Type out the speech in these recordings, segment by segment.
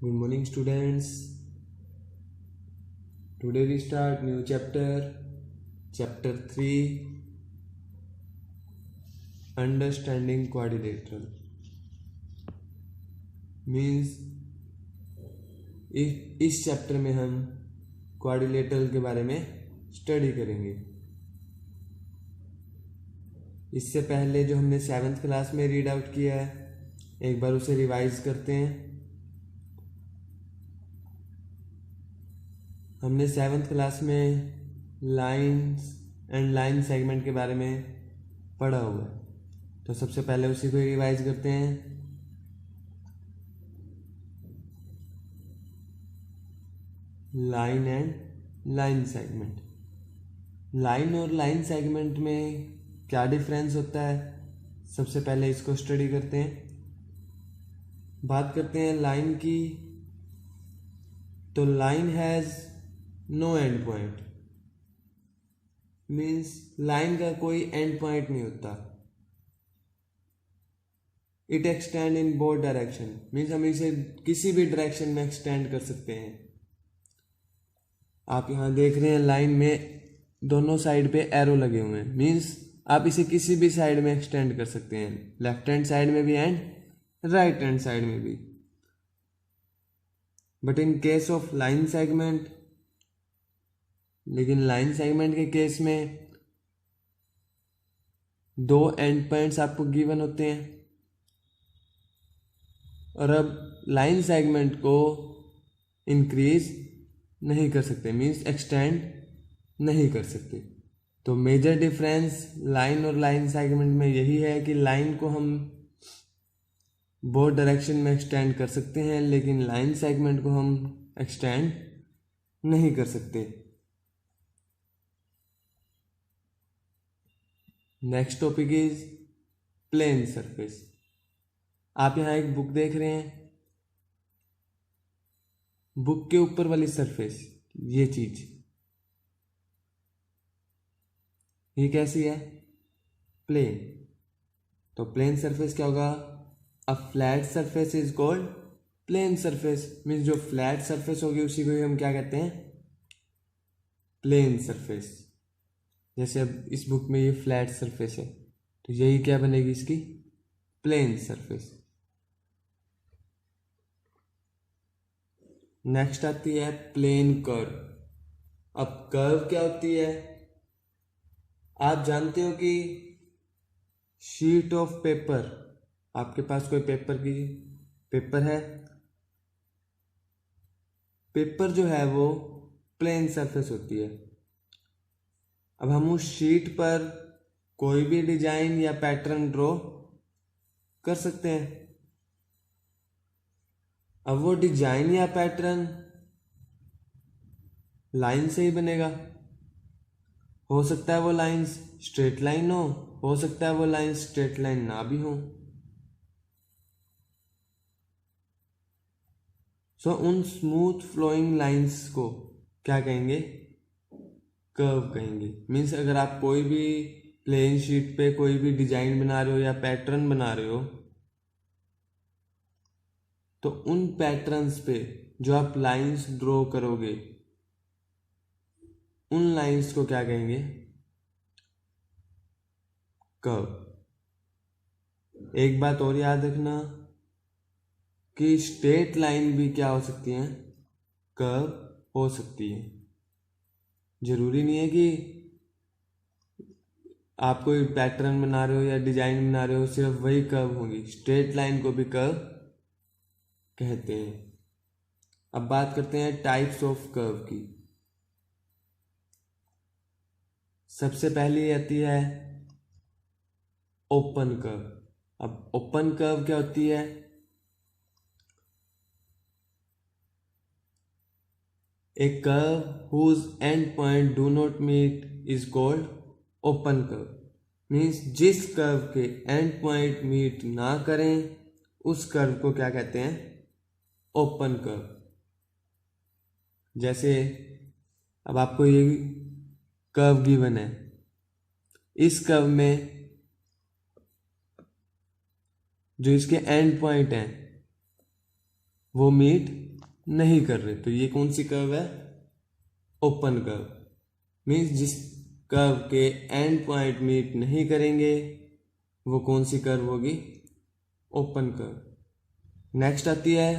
Good morning, students. Today we start new chapter, chapter 3, Understanding Quadrilateral. Means इस chapter में हम quadrilateral के बारे में स्टडी करेंगे। इससे पहले जो हमने 7th क्लास में रीड आउट किया है, एक बार उसे रिवाइज करते हैं। हमने 7th क्लास में लाइंस एंड लाइन सेगमेंट के बारे में पढ़ा हुआ है, तो सबसे पहले उसी को रिवाइज करते हैं। Line and line segment. Line और लाइन सेगमेंट में क्या डिफरेंस होता है, सबसे पहले इसको स्टडी करते हैं। बात करते हैं लाइन की, तो line has no end point. Means line का कोई एंड पॉइंट नहीं होता। It extend in both direction. Means हम इसे किसी भी डायरेक्शन में एक्सटेंड कर सकते हैं। आप यहाँ देख रहे हैं लाइन में दोनों साइड पे एरो लगे हुए हैं। मीन्स आप इसे किसी भी साइड में एक्सटेंड कर सकते हैं, लेफ्ट हैंड साइड में भी एंड राइट हैंड साइड में भी। But in case of line segment, लेकिन लाइन सेगमेंट के केस में दो एंड पॉइंट्स आपको गिवन होते हैं, और अब लाइन सेगमेंट को इंक्रीज नहीं कर सकते, मीन्स एक्सटेंड नहीं कर सकते। तो मेजर डिफरेंस लाइन और लाइन सेगमेंट में यही है कि लाइन को हम बोथ डायरेक्शन में एक्सटेंड कर सकते हैं, लेकिन लाइन सेगमेंट को हम एक्सटेंड नहीं कर सकते। Next topic is plane surface. आप यहाँ एक बुक देख रहे हैं, बुक के ऊपर वाली सरफेस, ये चीज ये कैसी है, प्लेन। तो प्लेन सरफेस क्या होगा, a flat surface is called plane surface. Means जो फ्लैट सरफेस होगी उसी को ही हम क्या कहते हैं, प्लेन सरफेस। जैसे अब इस बुक में ये फ्लैट सरफेस है, तो यही क्या बनेगी, इसकी प्लेन सरफेस। नेक्स्ट आती है प्लेन कर्व। अब कर्व क्या होती है, आप जानते हो कि शीट ऑफ पेपर, आपके पास कोई पेपर है, पेपर जो है वो प्लेन सरफेस होती है। अब हम उस शीट पर कोई भी डिजाइन या पैटर्न ड्रॉ कर सकते हैं। अब वो डिजाइन या पैटर्न लाइन से ही बनेगा। हो सकता है वो लाइंस स्ट्रेट लाइन हो सकता है वो लाइन स्ट्रेट लाइन ना भी हो। सो उन स्मूथ फ्लोइंग लाइंस को क्या कहेंगे, कर्व कहेंगे। मीन्स अगर आप कोई भी प्लेन शीट पे कोई भी डिजाइन बना रहे हो या पैटर्न बना रहे हो, तो उन पैटर्न्स पे जो आप लाइंस ड्रॉ करोगे, उन लाइंस को क्या कहेंगे, कर्व। एक बात और याद रखना कि स्ट्रेट लाइन भी क्या हो सकती है, कर्व हो सकती है। जरूरी नहीं है कि आप कोई पैटर्न बना रहे हो या डिजाइन बना रहे हो सिर्फ वही कर्व होगी, स्ट्रेट लाइन को भी कर्व कहते हैं। अब बात करते हैं टाइप्स ऑफ कर्व की। सबसे पहली आती है ओपन कर्व। अब ओपन कर्व क्या होती है, A curve whose end point do not meet is called open curve. Means जिस कर्व के एंड पॉइंट मीट ना करें उस कर्व को क्या कहते हैं, ओपन कर्व। जैसे अब आपको ये कर्व गिवन है, इस कर्व में जो इसके एंड पॉइंट हैं वो मीट नहीं कर रहे, तो ये कौन सी कर्व है? Open curve. मीन्स जिस कर्व के एंड पॉइंट मीट नहीं करेंगे वो कौन सी कर्व होगी? Open curve. नेक्स्ट आती है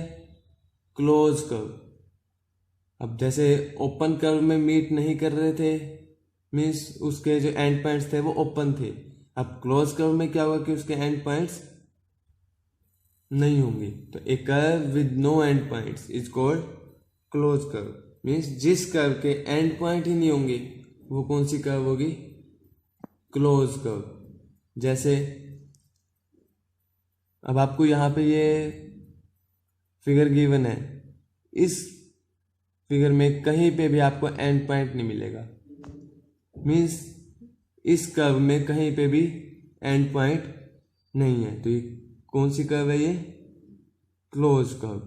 क्लोज कर्व। अब जैसे ओपन कर्व में मीट नहीं कर रहे थे, मीन्स उसके जो एंड पॉइंट्स थे वो ओपन थे। अब क्लोज कर्व में क्या होगा कि उसके एंड पॉइंट्स नहीं होंगे, तो a curve with no end points is called close curve. Means जिस कर्व के एंड पॉइंट ही नहीं होंगे वो कौन सी कर्व होगी? Close curve. जैसे अब आपको यहां पे ये फिगर गिवन है, इस फिगर में कहीं पे भी आपको एंड पॉइंट नहीं मिलेगा। मीन्स इस कर्व में कहीं पे भी एंड पॉइंट नहीं है, तो ये कौन सी कर्व है? ये क्लोज कर्व।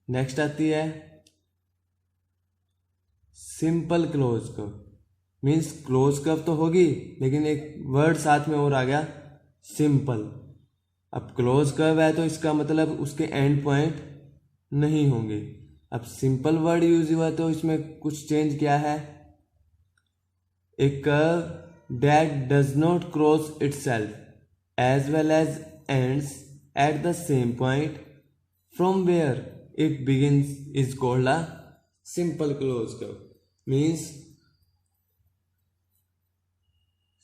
नेक्स्ट आती है simple close curve. Means close curve तो होगी लेकिन एक वर्ड साथ में और आ गया, सिंपल। अब क्लोज कर्व है तो इसका मतलब उसके एंड पॉइंट नहीं होंगे। अब सिंपल वर्ड यूज हुआ तो इसमें कुछ चेंज किया है। A curve that does not cross itself as well as ends at the same point from where it begins is called a simple closed curve. Means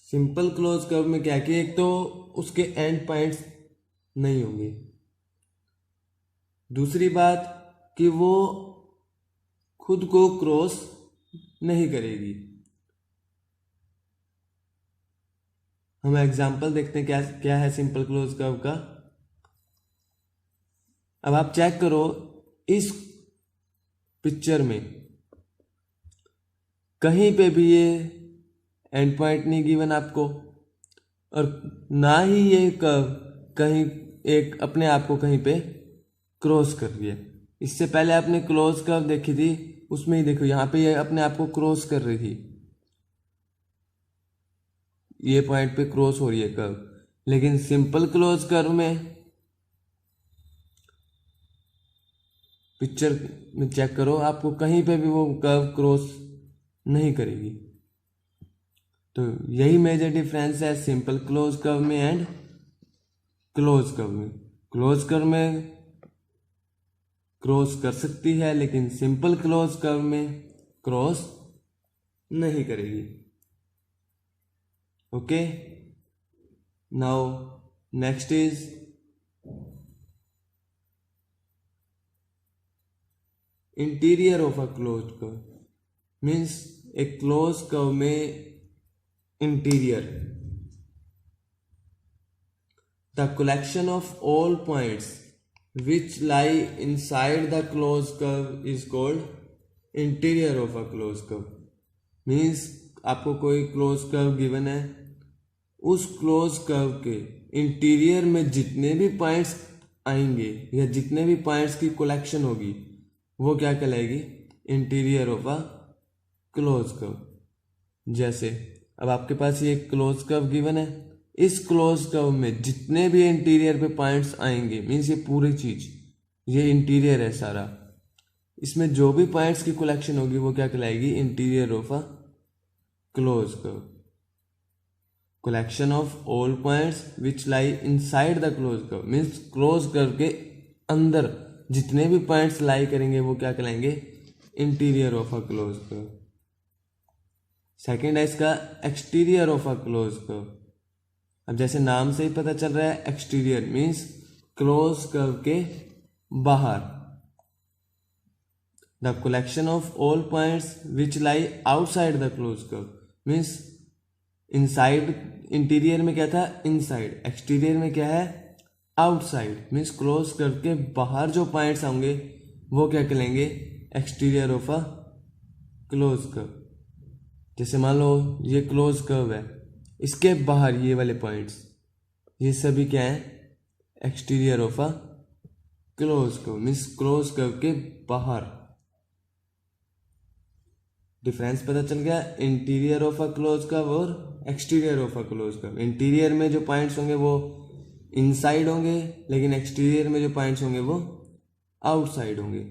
simple close curve में क्या कि एक तो उसके एंड पॉइंट्स नहीं होंगे, दूसरी बात कि वो खुद को क्रॉस नहीं करेगी। हम एग्जाम्पल देखते हैं क्या क्या है सिंपल क्लोज कर्व का। अब आप चेक करो, इस पिक्चर में कहीं पे भी ये एंड पॉइंट नहीं गिवन आपको, और ना ही ये कर्व कहीं एक अपने आप को कहीं पे क्रॉस कर रही है। इससे पहले आपने क्लोज कर्व देखी थी, उसमें ही देखो यहाँ पे ये अपने आप को क्रॉस कर रही थी, ये पॉइंट पे क्रॉस हो रही है कर्व। लेकिन सिंपल क्लोज कर्व में पिक्चर में चेक करो, आपको कहीं पे भी वो कर्व क्रॉस नहीं करेगी। तो यही मेजर डिफरेंस है सिंपल क्लोज कर्व में एंड क्लोज कर्व में। क्लोज कर्व में क्रॉस कर सकती है लेकिन सिंपल क्लोज कर्व में क्रॉस नहीं करेगी। Okay, now next is interior of a close curve. Means a close curve में interior, the collection of all points which lie inside the close curve is called interior of a close curve. Means आपको कोई close curve given है, उस close curve के interior में जितने भी points आएंगे या जितने भी पॉइंट्स की कलेक्शन होगी वो क्या कहलाएगी? Interior of a close curve. जैसे अब आपके पास ये क्लोज कर्व गिवन है, इस क्लोज कर्व में जितने भी इंटीरियर पे पॉइंट्स आएंगे, मीन्स ये पूरी चीज ये इंटीरियर है सारा, इसमें जो भी पॉइंट्स की कलेक्शन होगी वो क्या कहलाएगी? Interior of a close curve. collection of all points which lie inside the closed curve means close curve के अंदर जितने भी पॉइंट्स लाई करेंगे वो क्या कहलाएंगे? Interior of a close curve. Second है इसका exterior of a close curve. अब जैसे नाम से ही पता चल रहा है, एक्सटीरियर मीन्स क्लोज कर्व के बाहर। The collection of all points which lie outside the close curve means inside, interior में क्या था? इनसाइड। एक्सटीरियर में क्या है? आउटसाइड। मीन्स क्लोज कर्व के बाहर जो पॉइंट्स होंगे वो क्या कहलाएंगे? Exterior of a close curve. जैसे मान लो ये क्लोज कर्व है, इसके बाहर ये वाले पॉइंट्स ये सभी क्या है? Exterior of a close curve means close curve के बाहर। डिफरेंस पता चल गया interior of a close curve और exterior of a close curve. इंटीरियर में जो पॉइंट्स होंगे वो इनसाइड होंगे, लेकिन एक्सटीरियर में जो पॉइंट्स होंगे वो आउटसाइड होंगे।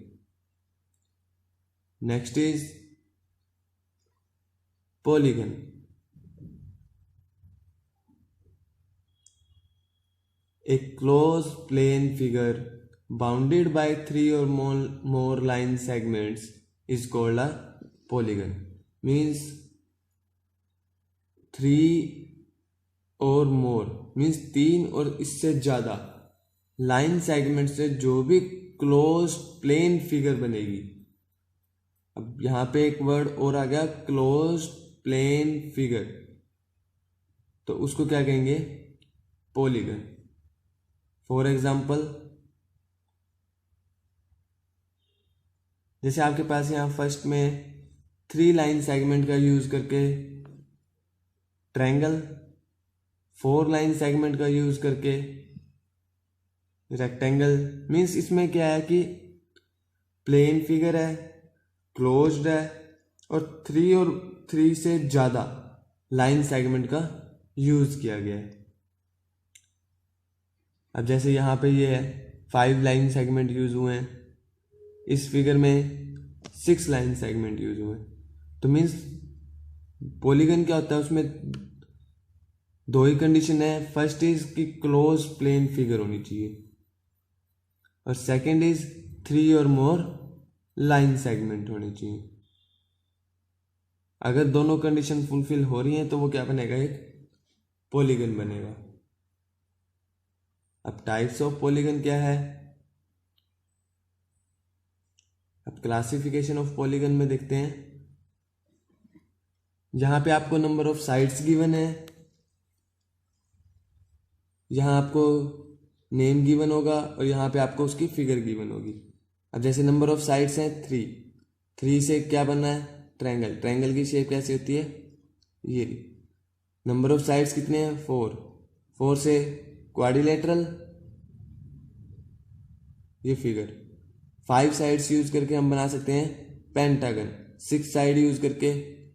Next is polygon. A closed plane figure bounded by three or more line segments is called a polygon. Means three or more means तीन और इससे ज़्यादा लाइन सेगमेंट से जो भी क्लोज प्लेन फिगर बनेगी। अब यहाँ पे एक वर्ड और आ गया, क्लोज प्लेन फिगर, तो उसको क्या कहेंगे? पॉलीगन। फॉर एग्जाम्पल, जैसे आपके पास यहाँ फर्स्ट में 3 लाइन सेगमेंट का यूज करके ट्रायंगल, 4 लाइन सेगमेंट का यूज करके रेक्टेंगल। मीन्स इसमें क्या है कि प्लेन फिगर है, क्लोज्ड है और 3 से ज़्यादा लाइन सेगमेंट का यूज किया गया है। अब जैसे यहाँ पे ये है 5 लाइन सेगमेंट यूज हुए हैं, इस फिगर में 6 लाइन सेगमेंट यूज हुए हैं। तो मीन्स पॉलीगन क्या होता है, उसमें 2 ही कंडीशन है। फर्स्ट इज कि क्लोज प्लेन फिगर होनी चाहिए और सेकंड इज 3 और मोर लाइन सेगमेंट होनी चाहिए। अगर दोनों कंडीशन फुलफिल हो रही हैं तो वो क्या बनेगा? एक पॉलीगन बनेगा। अब टाइप्स ऑफ पॉलीगन क्या है? अब क्लासिफिकेशन ऑफ पॉलीगन में देखते हैं। यहां पे आपको नंबर ऑफ साइड्स गिवन है, यहां आपको नेम गिवन होगा और यहां पे आपको उसकी फिगर गिवन होगी। अब जैसे नंबर ऑफ साइड्स हैं 3 से क्या बनना है? ट्रायंगल। ट्रायंगल की शेप कैसी होती है? ये। नंबर ऑफ साइड्स कितने हैं? 4 से क्वाड्रिलेटरल, ये फिगर। 5 साइड्स यूज करके हम बना सकते हैं पेंटागन, 6 साइड यूज करके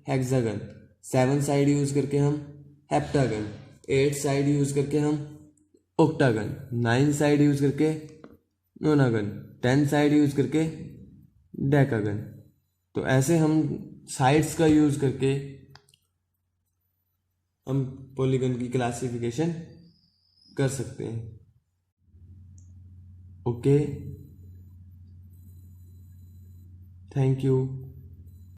हेक्सागन, 7 साइड यूज करके हम हेप्टागन, 8 साइड यूज करके हम ऑक्टागन, 9 साइड यूज करके नोनागन, 10 साइड यूज करके डेकागन। तो ऐसे हम साइड्स का यूज करके हम पॉलीगन की क्लासिफिकेशन कर सकते हैं। Okay, thank you.